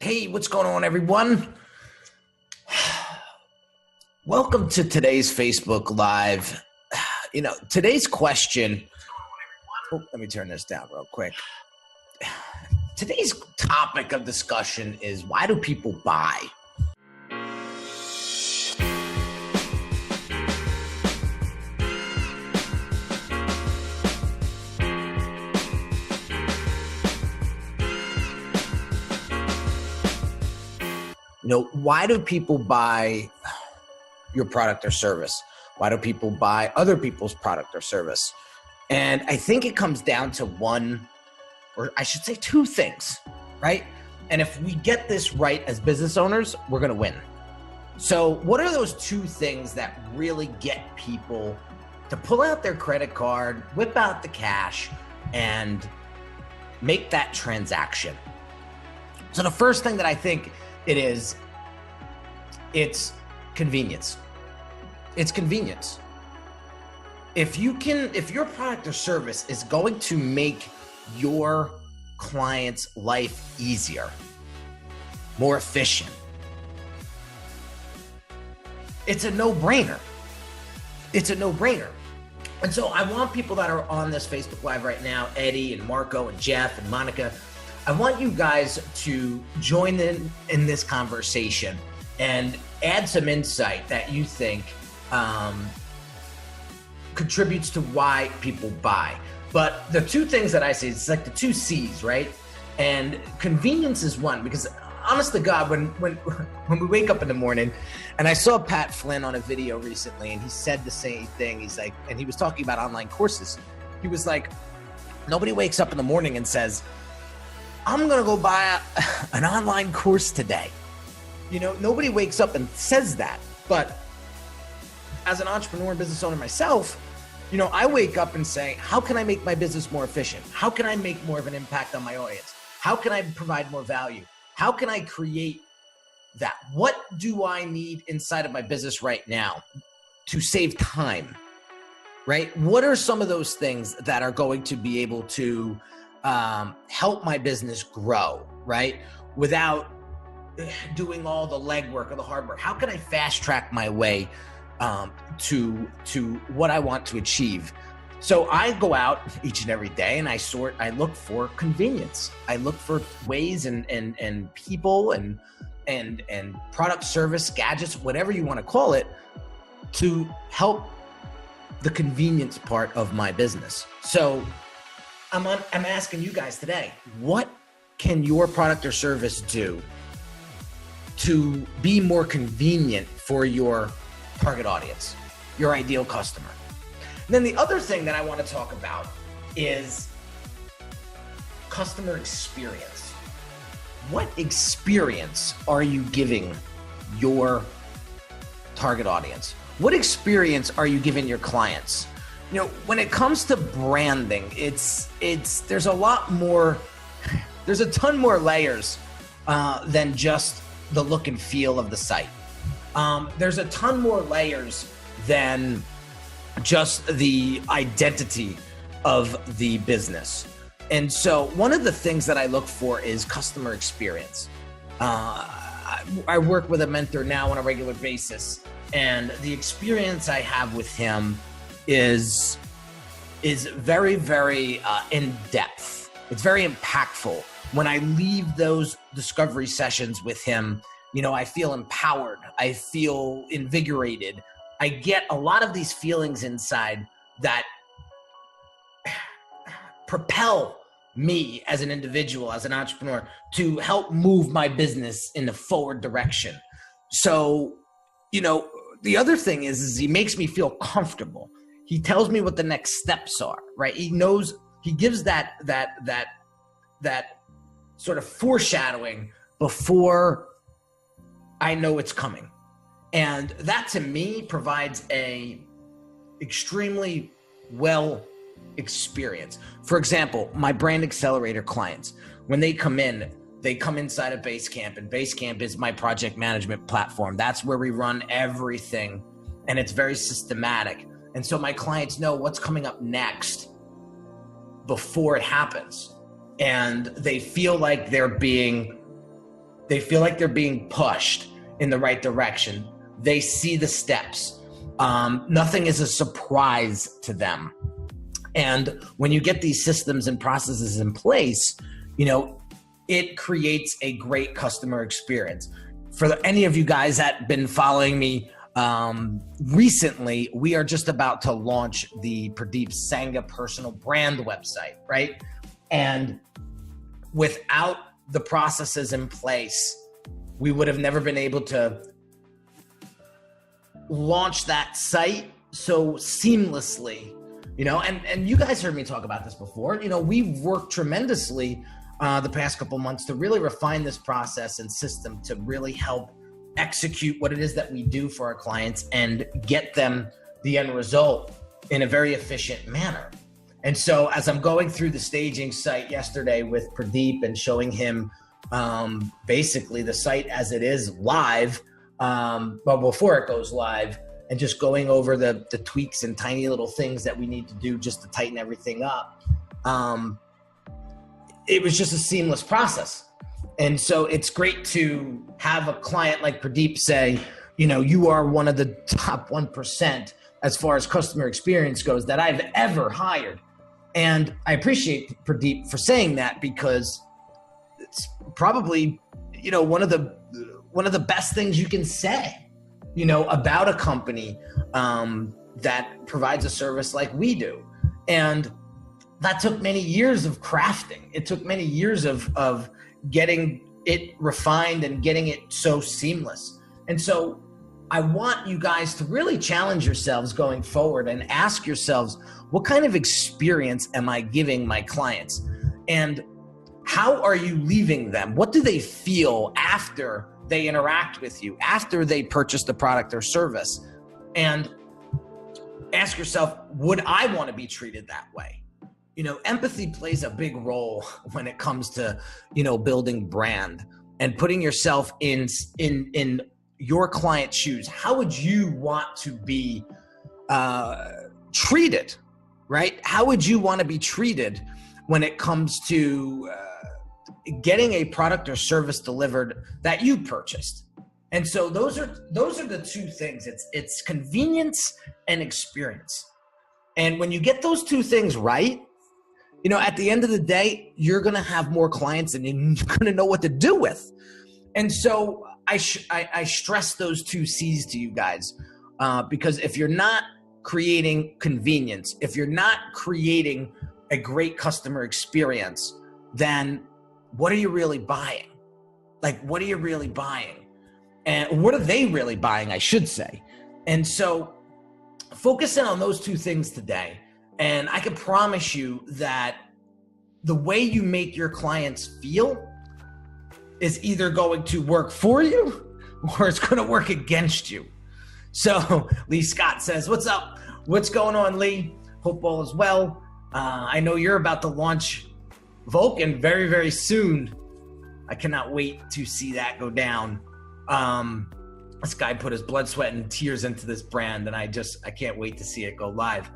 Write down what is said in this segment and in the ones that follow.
Hey, what's going on, everyone? Welcome to today's Facebook Live. Today's question, let me turn this down real quick. Today's topic of discussion is, why do people buy? Why do people buy your product or service? Why do people buy other people's product or service? And I think it comes down to one, or I should say two things, right? And if we get this right as business owners, we're going to win. So what are those two things that really get people to pull out their credit card, whip out the cash, and make that transaction? So the first thing that I think it's convenience. It's convenience. If your product or service is going to make your client's life easier, more efficient, it's a no-brainer. It's a no-brainer. And so I want people that are on this Facebook Live right now, Eddie and Marco and Jeff and Monica, I want you guys to join in this conversation and add some insight that you think contributes to why people buy. But the two things that I say, it's like the two C's, right? And convenience is one, because honest to God, when we wake up in the morning, and I saw Pat Flynn on a video recently, and he said the same thing. He's like, and he was talking about online courses. He was like, nobody wakes up in the morning and says, I'm going to go buy an online course today. Nobody wakes up and says that. But as an entrepreneur and business owner myself, I wake up and say, how can I make my business more efficient? How can I make more of an impact on my audience? How can I provide more value? How can I create that? What do I need inside of my business right now to save time, right? What are some of those things that are going to be able to help my business grow, right? Without doing all the legwork or the hard work. How can I fast track my way to what I want to achieve? So I go out each and every day and I look for convenience. I look for ways and people and product, service, gadgets, whatever you want to call it, to help the convenience part of my business. So I'm asking you guys today, what can your product or service do to be more convenient for your target audience, your ideal customer? And then the other thing that I want to talk about is customer experience. What experience are you giving your target audience? What experience are you giving your clients? When it comes to branding, there's a lot more, there's a ton more layers than just the look and feel of the site. There's a ton more layers than just the identity of the business. And so one of the things that I look for is customer experience. I work with a mentor now on a regular basis, and the experience I have with him is very, very in depth. It's very impactful. When I leave those discovery sessions with him, I feel empowered. I feel invigorated. I get a lot of these feelings inside that propel me as an individual, as an entrepreneur, to help move my business in the forward direction. So, the other thing is he makes me feel comfortable. He tells me what the next steps are, right? He knows, he gives that sort of foreshadowing before I know it's coming. And that to me provides a extremely well experience. For example, my brand accelerator clients, when they come inside of Basecamp, and Basecamp is my project management platform. That's where we run everything, and it's very systematic. And so my clients know what's coming up next before it happens. And they feel like they're being They feel like they're being pushed in the right direction. They see the steps. Nothing is a surprise to them. And when you get these systems and processes in place, it creates a great customer experience. For any of you guys that have been following me recently, we are just about to launch the Pradeep Sangha personal brand website, right? And without the processes in place, we would have never been able to launch that site so seamlessly, and you guys heard me talk about this before. We've worked tremendously the past couple months to really refine this process and system to really help execute what it is that we do for our clients and get them the end result in a very efficient manner. And so as I'm going through the staging site yesterday with Pradeep and showing him basically the site as it is live, but before it goes live, and just going over the tweaks and tiny little things that we need to do just to tighten everything up, it was just a seamless process. And so it's great to have a client like Pradeep say, you are one of the top 1% as far as customer experience goes that I've ever hired. And I appreciate Pradeep for saying that, because it's probably, one of the best things you can say, about a company that provides a service like we do. And that took many years of crafting. It took many years of getting it refined and getting it so seamless. And so I want you guys to really challenge yourselves going forward and ask yourselves, what kind of experience am I giving my clients? And how are you leaving them? What do they feel after they interact with you, after they purchase the product or service? And ask yourself, would I want to be treated that way? Empathy plays a big role when it comes to, building brand and putting yourself in your client's shoes. How would you want to be treated, right? How would you want to be treated when it comes to getting a product or service delivered that you purchased? And so those are the two things. It's convenience and experience. And when you get those two things right, at the end of the day, you're going to have more clients and you're going to know what to do with. And so I stress those two C's to you guys, because if you're not creating convenience, if you're not creating a great customer experience, then what are you really buying? Like, what are you really buying? And what are they really buying, I should say? And so focus in on those two things today. And I can promise you that the way you make your clients feel is either going to work for you or it's going to work against you. So Lee Scott says, what's up? What's going on, Lee? Hope all is well. I know you're about to launch Vulcan very, very soon. I cannot wait to see that go down. This guy put his blood, sweat, and tears into this brand, and I can't wait to see it go live.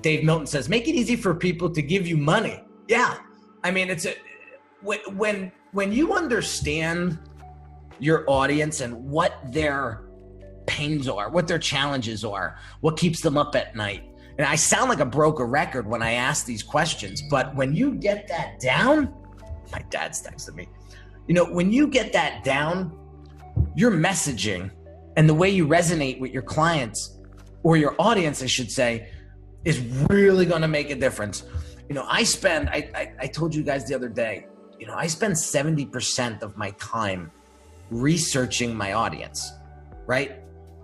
Dave Milton says, make it easy for people to give you money. Yeah. I mean, when you understand your audience and what their pains are, what their challenges are, what keeps them up at night. And I sound like a broken record when I ask these questions, but when you get that down, my dad's texted me, when you get that down, your messaging and the way you resonate with your clients, or your audience, I should say, is really going to make a difference. I told you guys the other day, I spend 70% of my time researching my audience, right?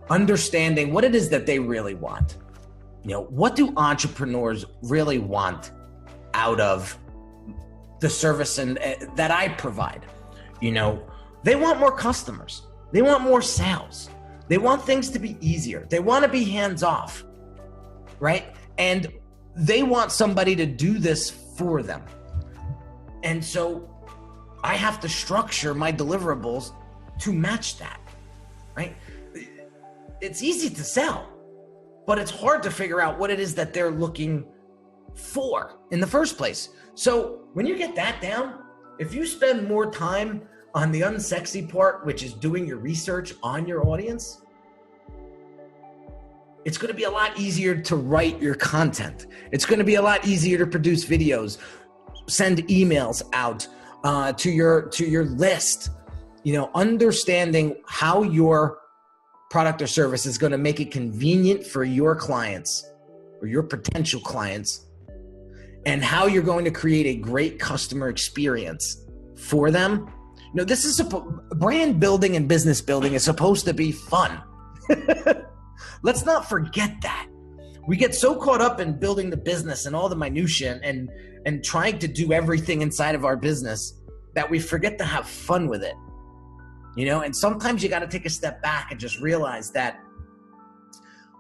Understanding what it is that they really want. What do entrepreneurs really want out of the service and that I provide? They want more customers. They want more sales. They want things to be easier. They want to be hands-off, right? And they want somebody to do this for them. And so I have to structure my deliverables to match that, right? It's easy to sell, but it's hard to figure out what it is that they're looking for in the first place. So when you get that down, if you spend more time on the unsexy part, which is doing your research on your audience, it's going to be a lot easier to write your content. It's going to be a lot easier to produce videos, send emails out to your list. Understanding how your product or service is going to make it convenient for your clients or your potential clients, and how you're going to create a great customer experience for them. This is brand building and business building is supposed to be fun. Let's not forget that. We get so caught up in building the business and all the minutia and trying to do everything inside of our business that we forget to have fun with it. And sometimes you got to take a step back and just realize that,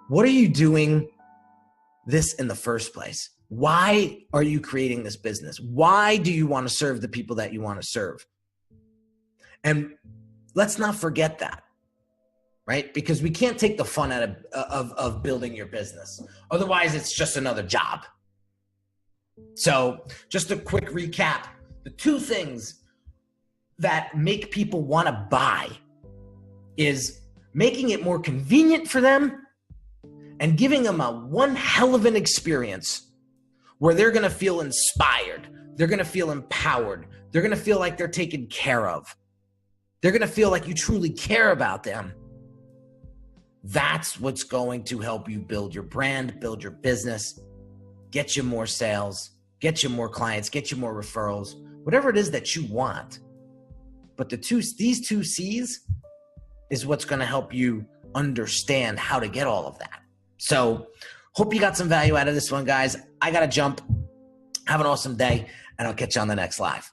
what are you doing this in the first place? Why are you creating this business? Why do you want to serve the people that you want to serve? And let's not forget that, right? Because we can't take the fun out of building your business. Otherwise, it's just another job. So just a quick recap. The two things that make people want to buy is making it more convenient for them and giving them one hell of an experience where they're going to feel inspired. They're going to feel empowered. They're going to feel like they're taken care of. They're going to feel like you truly care about them. That's what's going to help you build your brand, build your business, get you more sales, get you more clients, get you more referrals, whatever it is that you want. But these two C's is what's going to help you understand how to get all of that. So hope you got some value out of this one, guys. I got to jump. Have an awesome day, and I'll catch you on the next live.